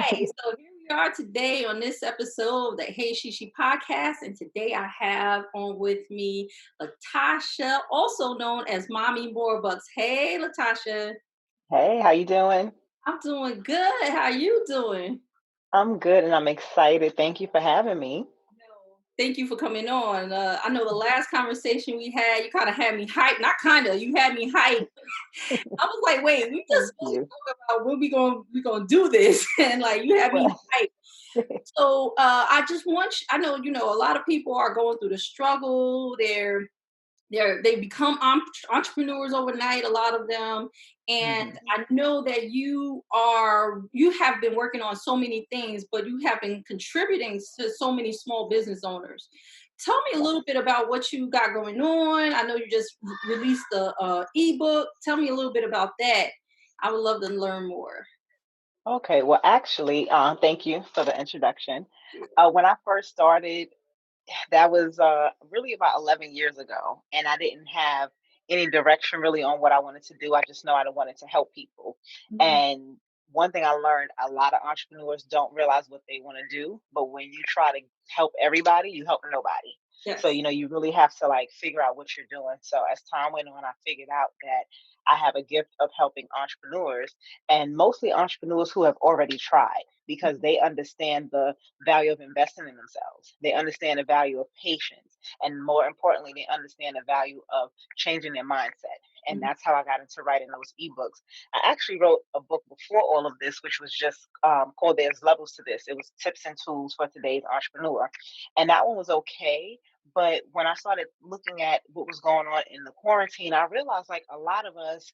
Hey, so here we are today on this episode of the Hey Chee-Chee podcast. And today I have on with me Latasha, also known as Mommy Morebucks. Hey, Latasha. Hey, how you doing? I'm doing good. How you doing? I'm good and I'm excited. Thank you for having me. Thank you for coming on. I know the last conversation we had, you kind of had me hyped. Not kind of, you had me hyped. I was like, wait, we just Thank supposed to you. talk about when we gonna do this, and like you had me Well, hyped. So I just want I know a lot of people are going through the struggle. They become entrepreneurs overnight, a lot of them, and mhm, I know that you have been working on so many things, but you have been contributing to so many small business owners. Tell me a yes. little bit about what you got going on. I know you just released the ebook. Tell me a little bit about that. I would love to learn more. Okay, well, actually, thank you for the introduction. When I first started, that was really about 11 years ago, and I didn't have any direction really on what I wanted to do. I just know I wanted to help people. Mhm. And one thing I learned, a lot of entrepreneurs don't realize what they want to do, but when you try to help everybody, you help nobody. So, Yes. you really have to like figure out what you're doing. So as time went on, I figured out that I have a gift of helping entrepreneurs, and mostly entrepreneurs who have already tried, because they understand the value of investing in themselves. They understand the value of patience. And more importantly, they understand the value of changing their mindset. And Mhm. that's how I got into writing those ebooks. I actually wrote a book before all of this, which was just called There's Levels to This. It was tips and tools for today's entrepreneur. And that one was okay. But when I started looking at what was going on in the quarantine, I realized like a lot of us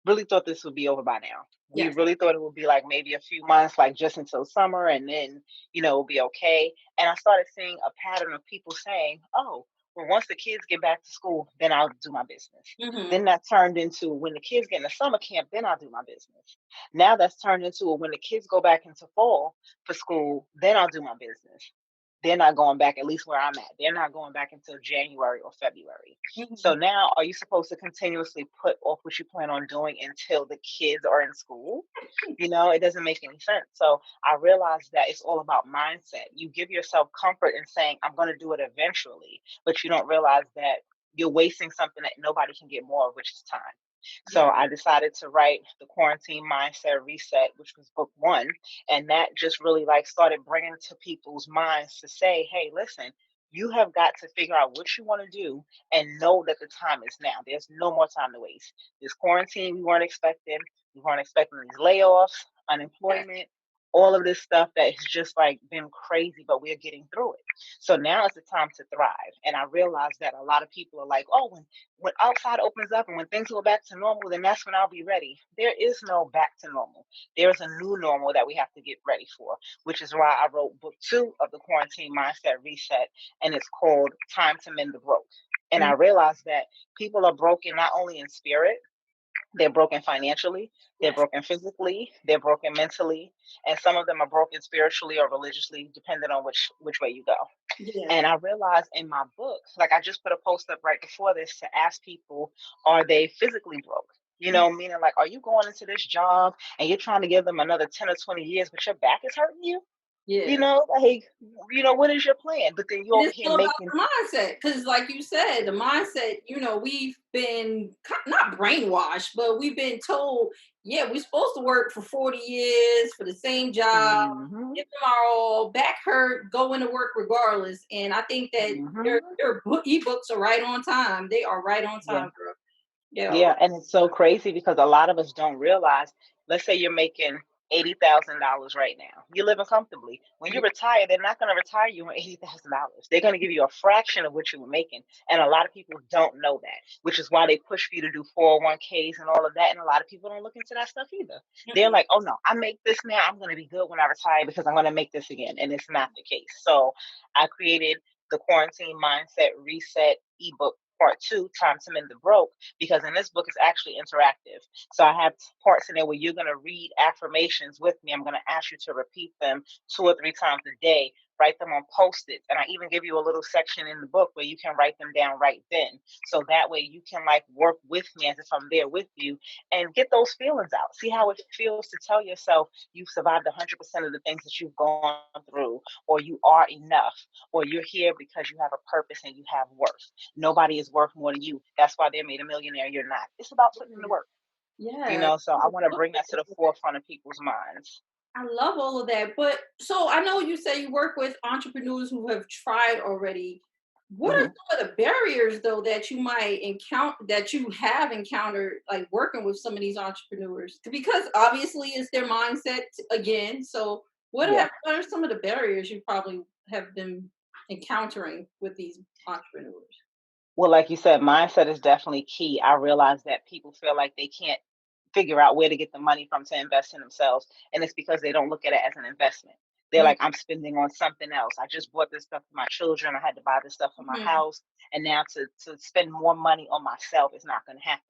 really thought this would be over by now. We Yes. really thought it would be like maybe a few months, like just until summer, and then, it'll be okay. And I started seeing a pattern of people saying, oh, well, once the kids get back to school, then I'll do my business. Mhm. Then that turned into when the kids get into summer camp, then I'll do my business. Now that's turned into when the kids go back into fall for school, then I'll do my business. They're not going back, at least where I'm at. They're not going back until January or February. So Mhm. now, are you supposed to continuously put off what you plan on doing until the kids are in school? It doesn't make any sense. So I realized that it's all about mindset. You give yourself comfort in saying, I'm going to do it eventually, but you don't realize that you're wasting something that nobody can get more of, which is time. Yeah. So I decided to write the Quarantine Mindset Reset, which was book one. And that just really like started bringing to people's minds to say, hey, listen, you have got to figure out what you want to do and know that the time is now. There's no more time to waste. This quarantine we weren't expecting. We weren't expecting these layoffs, Yes. unemployment, all of this stuff that has just like been crazy, but we're getting through it. So now is the time to thrive. And I realized that a lot of people are like, oh, when outside opens up and when things go back to normal, then that's when I'll be ready. There is no back to normal. There's a new normal that we have to get ready for, which is why I wrote book two of the Quarantine Mindset Reset, and it's called Time to Mend the Broke. And I Mhm. realized that people are broken not only in spirit, they're broken financially, they're Yes. broken physically, they're broken mentally, and some of them are broken spiritually or religiously, depending on which way you go. Yeah. And I realized in my book, like I just put a post up right before this to ask people, are they physically broke? Meaning like, are you going into this job and you're trying to give them another 10 or 20 years, but your back is hurting you? Yeah. Like, what is your plan? But then you It over is here all about making, the mindset, because, like you said, the mindset. We've been not brainwashed, but we've been told, yeah, we're supposed to work for 40 years for the same job, hmm give them our all, back hurt, go into work regardless. And I think that hmm your ebooks are right on time. They are right on yeah. time, girl. Yeah. Yeah, and it's so crazy because a lot of us don't realize, let's say you're making $80,000 right now. You're living comfortably. When you retire, they're not going to retire you on $80,000. They're going to give you a fraction of what you were making. And a lot of people don't know that, which is why they push for you to do 401ks and all of that. And a lot of people don't look into that stuff either. They're Mhm. like, oh no, I make this now. I'm going to be good when I retire because I'm going to make this again. And it's not the case. So I created the Quarantine Mindset Reset ebook part two, Time to Mend the Broke, because in this book it's actually interactive. So I have parts in there where you're going to read affirmations with me. I'm going to ask you to repeat them 2 or 3 times a day write them on Post-its. And I even give you a little section in the book where you can write them down right then. So that way you can like work with me as if I'm there with you and get those feelings out. See how it feels to tell yourself you've survived 100% of the things that you've gone through, or you are enough, or you're here because you have a purpose and you have worth. Nobody is worth more than you. That's why they're made a millionaire. You're not. It's about putting in the work, Yeah. so I want to bring that to the forefront of people's minds. I love all of that. But so I know you say you work with entrepreneurs who have tried already. What are Hmm. some of the barriers though that you might encounter that you have encountered like working with some of these entrepreneurs? Because obviously it's their mindset again. So Yeah. what are some of the barriers you probably have been encountering with these entrepreneurs? Well, like you said, mindset is definitely key. I realize that people feel like they can't figure out where to get the money from to invest in themselves. And it's because they don't look at it as an investment. They're Mm, like, I'm spending on something else. I just bought this stuff for my children. I had to buy this stuff for my mhm. house. And now to spend more money on myself is not going to happen.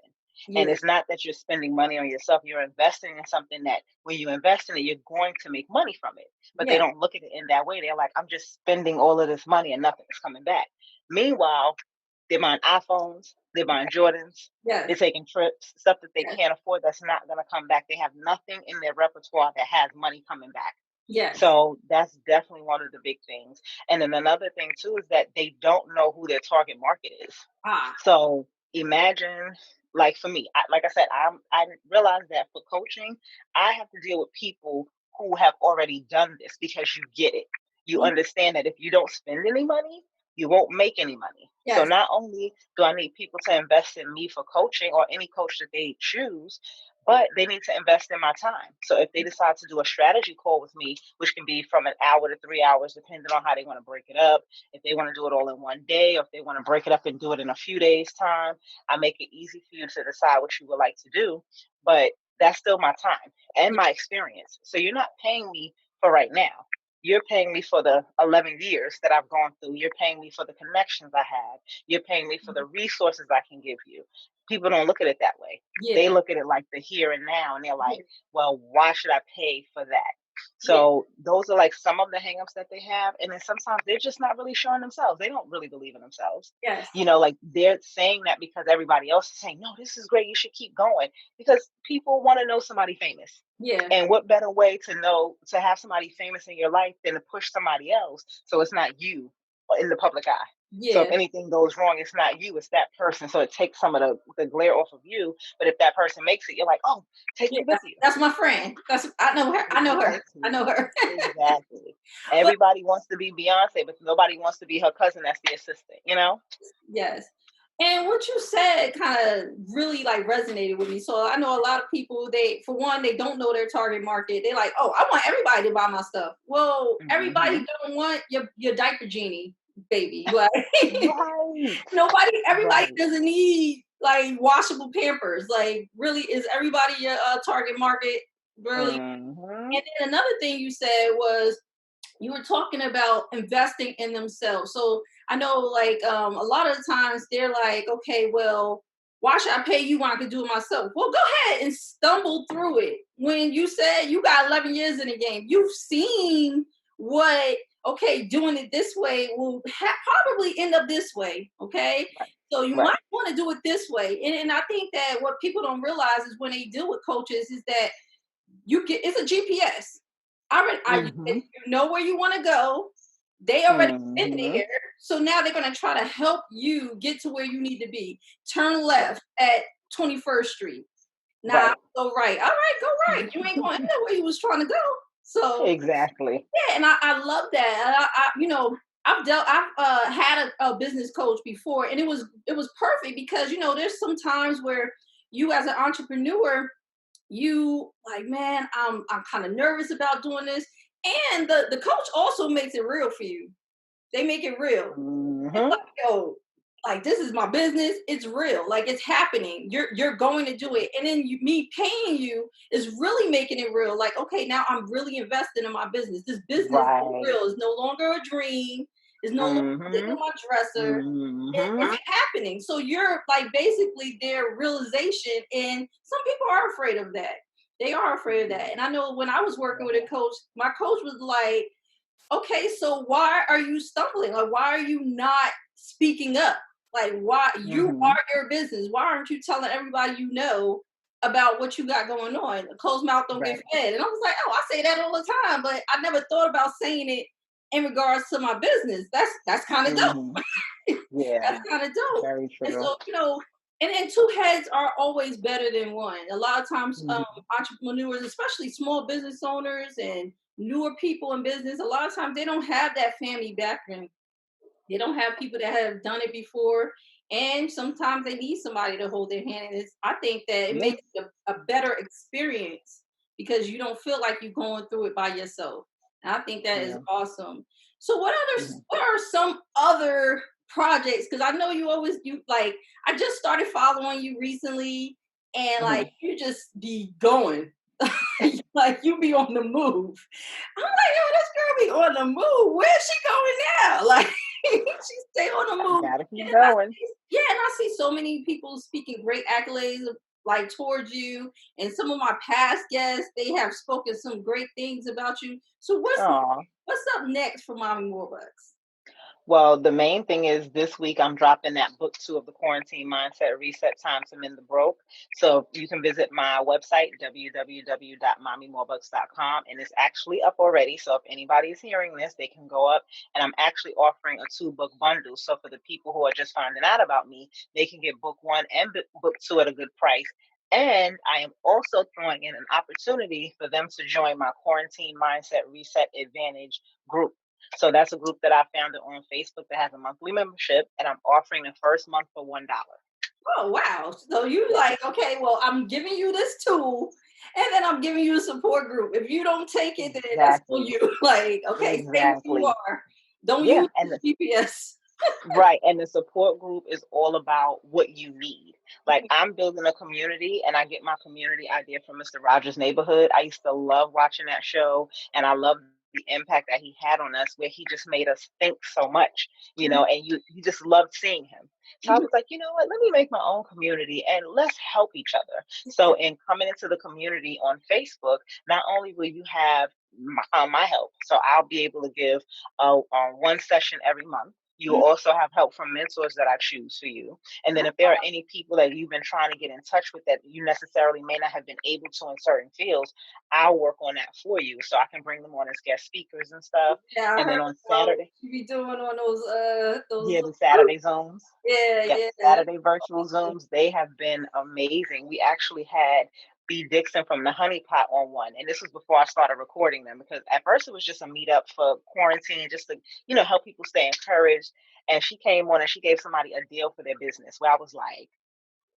And Yeah. it's not that you're spending money on yourself. You're investing in something that when you invest in it, you're going to make money from it. But they Yeah. don't look at it in that way. They're like, I'm just spending all of this money and nothing is coming back. Meanwhile, they're buying iPhones, they're buying Jordans, Yes. they're taking trips, stuff that they Yes. can't afford that's not going to come back. They have nothing in their repertoire that has money coming back. Yes. So that's definitely one of the big things. And then another thing too is that they don't know who their target market is. Ah. So imagine, like for me, like I said, I realize that for coaching, I have to deal with people who have already done this because you get it. You Mhm. understand that if you don't spend any money, you won't make any money. So Yes. not only do I need people to invest in me for coaching or any coach that they choose, but they need to invest in my time. So if they decide to do a strategy call with me, which can be from an hour to 3 hours, depending on how they want to break it up, if they want to do it all in one day, or if they want to break it up and do it in a few days' time, I make it easy for you to decide what you would like to do. But that's still my time and my experience. So you're not paying me for right now. You're paying me for the 11 years that I've gone through. You're paying me for the connections I have. You're paying me for the resources I can give you. People don't look at it that way. They Yeah. look at it like the here and now, and they're like, Yeah. well, why should I pay for that? Yeah. So those are like some of the hangups that they have. And then sometimes they're just not really showing themselves. They don't really believe in themselves. Yes. Like they're saying that because everybody else is saying, no, this is great. You should keep going. Because people want to know somebody famous. Yeah. And what better way to have somebody famous in your life than to push somebody else so it's not you in the public eye. So if Yeah. anything goes wrong, it's not you, it's that person. So it takes some of the glare off of you. But if that person makes it, you're like, oh, take Yeah, me with you. that's my friend. That's I know her. I know her. I Exactly. know her. Exactly. But Everybody wants to be Beyonce, but nobody wants to be her cousin that's the assistant? yes. And what you said kind of really like resonated with me. So I know a lot of people, they for one, they don't know their target market. They're like, oh, I want everybody to buy my stuff. Well, everybody Hmm. don't want your diaper genie, baby. Like Right. everybody Right. doesn't need like washable Pampers. Like, really, is everybody your target market? Really? Hmm. And then another thing you said was you were talking about investing in themselves. So I know like a lot of the times they're like, okay, well, why should I pay you when I can do it myself? Well, go ahead and stumble through it. When you said you got 11 years in the game, you've seen what, okay, doing it this way will probably end up this way. Okay. Right. So you might Right. want to do it this way. And I think that what people don't realize is when they deal with coaches is that you get it's a GPS. If Hmm. you know where you want to go, they already been Hmm. there. So now they're gonna try to help you get to where you need to be. Turn left at 21st Street. Now Right. go right. All right, go right. You ain't going to end up where you was trying to go. So Exactly. yeah, and I love that. I've had a business coach before, and it was perfect because there's some times where you as an entrepreneur you like, man, I'm kind of nervous about doing this. And the coach also makes it real for you. They make it real. It's Hmm. like, yo, like this is my business. It's real. Like it's happening. You're going to do it. And then me paying you is really making it real. Like, okay, now I'm really investing in my business. This business is Right. real. It's no longer a dream. It's no longer sitting Hmm. on my dresser. Hmm. It's happening. So you're like basically their realization. And some people are afraid of that. They are afraid of that. And I know when I was working with a coach, my coach was like, okay, so why are you stumbling? Like, why are you not speaking up? Like, why you Hmm. are your business? Why aren't you telling everybody you know about what you got going on? A closed mouth don't get Right. fed. And I was like, oh, I say that all the time, but I never thought about saying it in regards to my business. That's kind of dope. Hmm. Yeah. That's kind of dope. Very And true. so, and two heads are always better than one. A lot of times, Hmm. entrepreneurs, especially small business owners and newer people in business, a lot of times they don't have that family background. They don't have people that have done it before. And sometimes they need somebody to hold their hand. And I think that it Yeah. makes it a better experience because you don't feel like you're going through it by yourself. And I think that is Yeah. awesome. So Hmm. what are some other projects? Because I know you like I just started following you recently and Hmm. like you just be going. Like you be on the move. I'm like, yo, this girl be on the move. Where's she going now? Like she stay on the move. Gotta keep going. Yeah, and I see so many people speaking great accolades like towards you. And some of my past guests, they have spoken some great things about you. So Aw. what's up next for Mommy Morebucks? Well, the main thing is this week I'm dropping that book two of the quarantine mindset reset time to mend the broke. So you can visit my website, www.mommymorebucks.com, and it's actually up already. So if anybody is hearing this, they can go up and I'm actually offering a two-book bundle. So for the people who are just finding out about me, they can get book one and book two at a good price. And I am also throwing in an opportunity for them to join my quarantine mindset reset advantage group. So that's a group that I founded on Facebook that has a monthly membership, and I'm offering the first month for $1. Oh wow. So you Yeah, like, okay, well, I'm giving you this tool and then I'm giving you a support group. If you don't take it, then that's on exactly, you. Like, okay, stay where you exactly. are. Don't Yeah, use and the GPS. right, and the support group is all about what you need. Like I'm building a community, and I get my community idea from Mr. Rogers' Neighborhood. I used to love watching that show, and I love the impact that he had on us, where he just made us think so much, and you just loved seeing him. So I was like, you know what? Let me make my own community and let's help each other. So in coming into the community on Facebook, not only will you have my help, so I'll be able to give one session every month. You will also have help from mentors that I choose for you. And then if there are any people that you've been trying to get in touch with that you necessarily may not have been able to in certain fields, I'll work on that for you. So I can bring them on as guest speakers and stuff. Yeah, I And heard then on about what Saturday, you be doing on those yeah, the little Saturday groups. Zooms. Yeah, Yep, yeah. Saturday virtual Zooms, they have been amazing. We actually had B. Dixon from the Honey Pot on one. And this was before I started recording them because at first it was just a meetup for quarantine, just to, help people stay encouraged. And she came on and she gave somebody a deal for their business where I was like,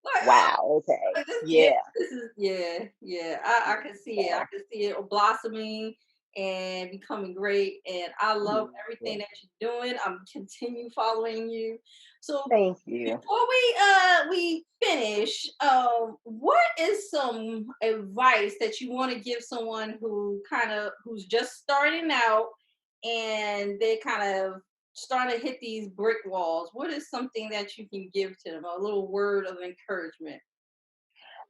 Like, wow, okay. like this, yeah, Yeah. this is yeah. I can see it. I So, can see it blossoming and becoming great. And I love yeah. everything that you're doing. I'm continue following you. So Thank you. before we finish, what is some advice that you want to give someone who's just starting out and they kind of starting to hit these brick walls? What is something that you can give to them? A little word of encouragement.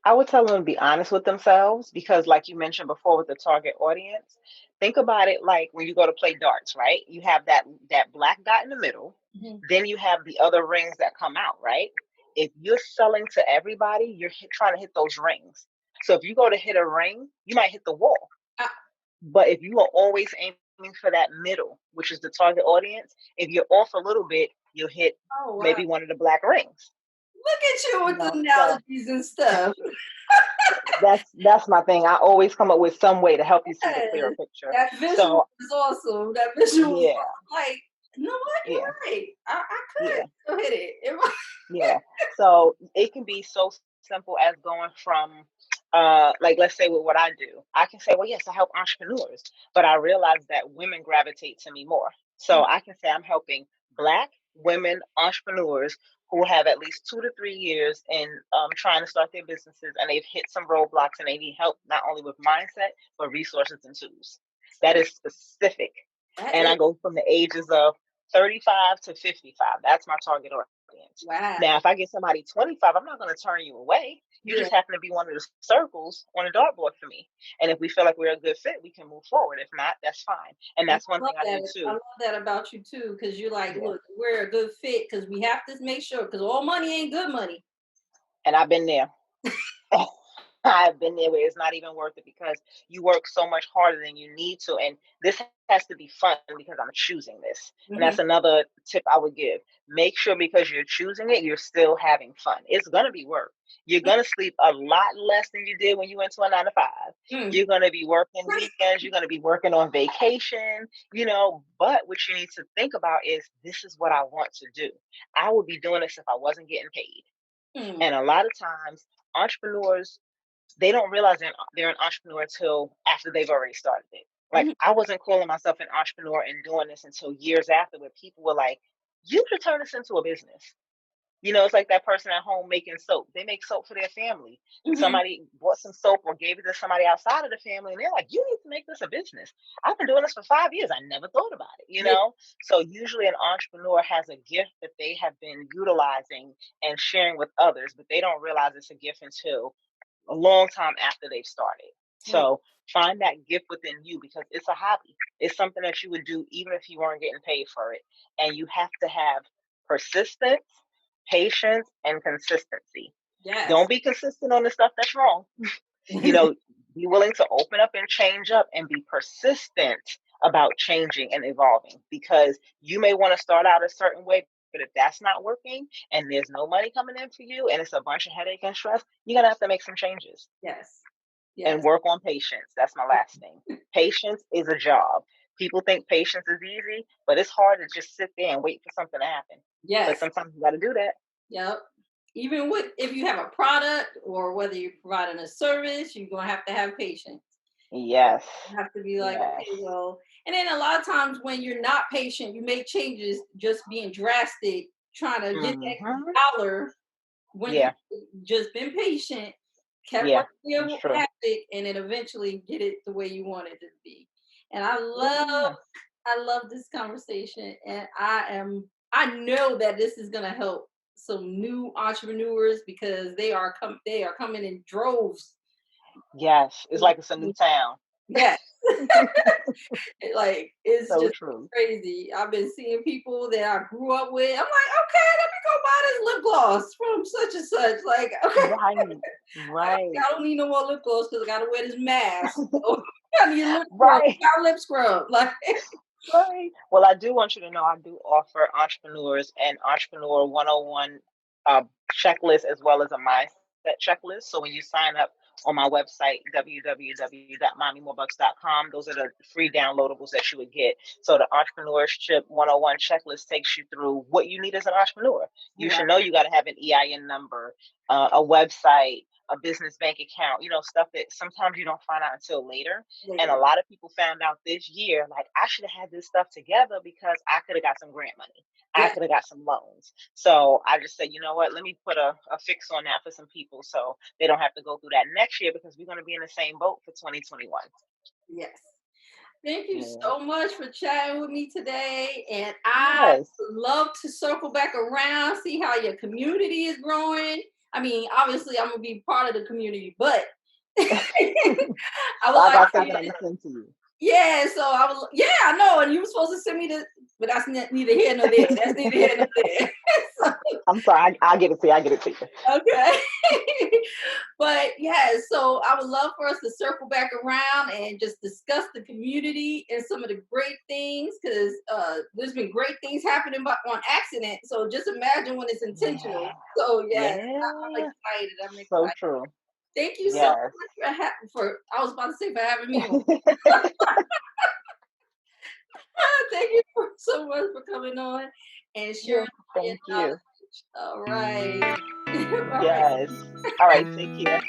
I would tell them to be honest with themselves because, like you mentioned before, with the target audience, think about it like when you go to play darts, right? You have that black dot in the middle, Mhm. then you have the other rings that come out, right? If you're selling to everybody, you're trying to hit those rings. So if you go to hit a ring, you might hit the wall. Uh, But if you are always aiming for that middle, which is the target audience, if you're off a little bit, you'll hit oh wow! maybe one of the black rings. Look at you with the So analogies and stuff. that's my thing. I always come up with some way to help you see the clearer Yes, picture. that visual So is awesome. That visual is yeah, awesome. Like, you know what? yeah, You're right. I yeah, could go hit it. It might- yeah. So it can be so simple as going from like let's say with what I do. I can say, well, yes, I help entrepreneurs, but I realize that women gravitate to me more. So I can say I'm helping Black women entrepreneurs who have at least 2 to 3 years in trying to start their businesses and they've hit some roadblocks and they need help not only with mindset but resources and tools. That is specific. that And is I go from the ages of 35 to 55. That's my target audience. Wow. Now, if I get somebody 25, I'm not going to turn you away. You Yeah. just happen to be one of the circles on a dartboard for me. And if we feel like we're a good fit, we can move forward. If not, that's fine. And And that's one I love thing I that. do I too. love that about you too, because you're like, Yeah. look, we're a good fit because we have to make sure because all money ain't good money. And I've been there. I've been there where it's not even worth it because you work so much harder than you need to. And this has to be fun because I'm choosing this. And Hmm. that's another tip I would give. Make sure because you're choosing it, you're still having fun. It's going to be work. You're going to sleep a lot less than you did when you went to a 9 to 5. Mm. You're going to be working weekends. You're going to be working on vacation, but what you need to think about is this is what I want to do. I would be doing this if I wasn't getting paid. Mm. And a lot of times, entrepreneurs they don't realize they're an entrepreneur until after they've already started it. Like Mhm. I wasn't calling myself an entrepreneur and doing this until years after, where people were like, "You should turn this into a business." It's like that person at home making soap. They make soap for their family. Mhm. Somebody bought some soap or gave it to somebody outside of the family, and they're like, "You need to make this a business." I've been doing this for 5 years. I never thought about it. Yeah. So usually an entrepreneur has a gift that they have been utilizing and sharing with others, but they don't realize it's a gift until a long time after they've started. Mm. So find that gift within you because it's a hobby. It's something that you would do even if you weren't getting paid for it. And you have to have persistence, patience, and consistency. Yes. Don't be consistent on the stuff that's wrong. You know, be willing to open up and change up and be persistent about changing and evolving because you may want to start out a certain way, but if that's not working and there's no money coming in for you and it's a bunch of headache and stress, you're going to have to make some changes Yes. and Yes. work on patience. That's my last thing. Patience is a job. People think patience is easy, but it's hard to just sit there and wait for something to happen. But Yes. sometimes you got to do that. Yep. Even with if you have a product or whether you're providing a service, you're gonna have to have patience. Yes. You have to be like, Yes. okay, well, and then a lot of times when you're not patient, you make changes just being drastic, trying to get Hmm. that dollar when you Yeah. just been patient, kept Yeah. working your It's true. ethic, and then eventually get it the way you want it to be. And Yeah. I love this conversation, and I know that this is gonna help some new entrepreneurs because they are coming in droves. Yes. It's like it's a new town. Yeah. Like it's So just true. crazy. I've been seeing people that I grew up with. I'm like, okay, let me go buy this lip gloss from such and such. Like, okay, Right. Right. I don't need no more lip gloss because I gotta wear this mask. So I need a lip scrub. Right. I got lip scrub. Like, Right. Well, I do want you to know I do offer entrepreneurs an entrepreneur 101 uh, checklist as well as a mindset checklist. So when you sign up on my website, www.mommymorebucks.com, those are the free downloadables that you would get. So the entrepreneurship 101 checklist takes you through what you need as an entrepreneur. You wow, should know you got to have an EIN number, a website, a business bank account, stuff that sometimes you don't find out until later. And a later. lot of people found out this year, like, I should have had this stuff together because I could have got some grant money. I Yes, could have got some loans. So I just said, you know what, let me put a fix on that for some people so they don't have to go through that next year because we're going to be in the same boat for 2021. yes. Thank you Yeah. so much for chatting with me today. And I Yes. would love to circle back around, see how your community is growing. I mean, obviously, I'm gonna be part of the community, but I would Well, I like got for something you I'm going to send to you. yeah, so I was yeah, I know, and you were supposed to send me the but that's neither here nor there. That's neither here nor there. So, I'm sorry. I'll get it to you. I'll get it to you. okay. But yeah, so I would love for us to circle back around and just discuss the community and some of the great things because there's been great things happening on accident. So just imagine when it's intentional. Yeah. So yes, I'm Yeah. excited. I'm So excited. true. Thank you so Yes. much for I was about to say for having me on. Thank you so much for coming on and sharing Yeah. all your Thank you. knowledge. All right. All right. Yes. All right. Take care.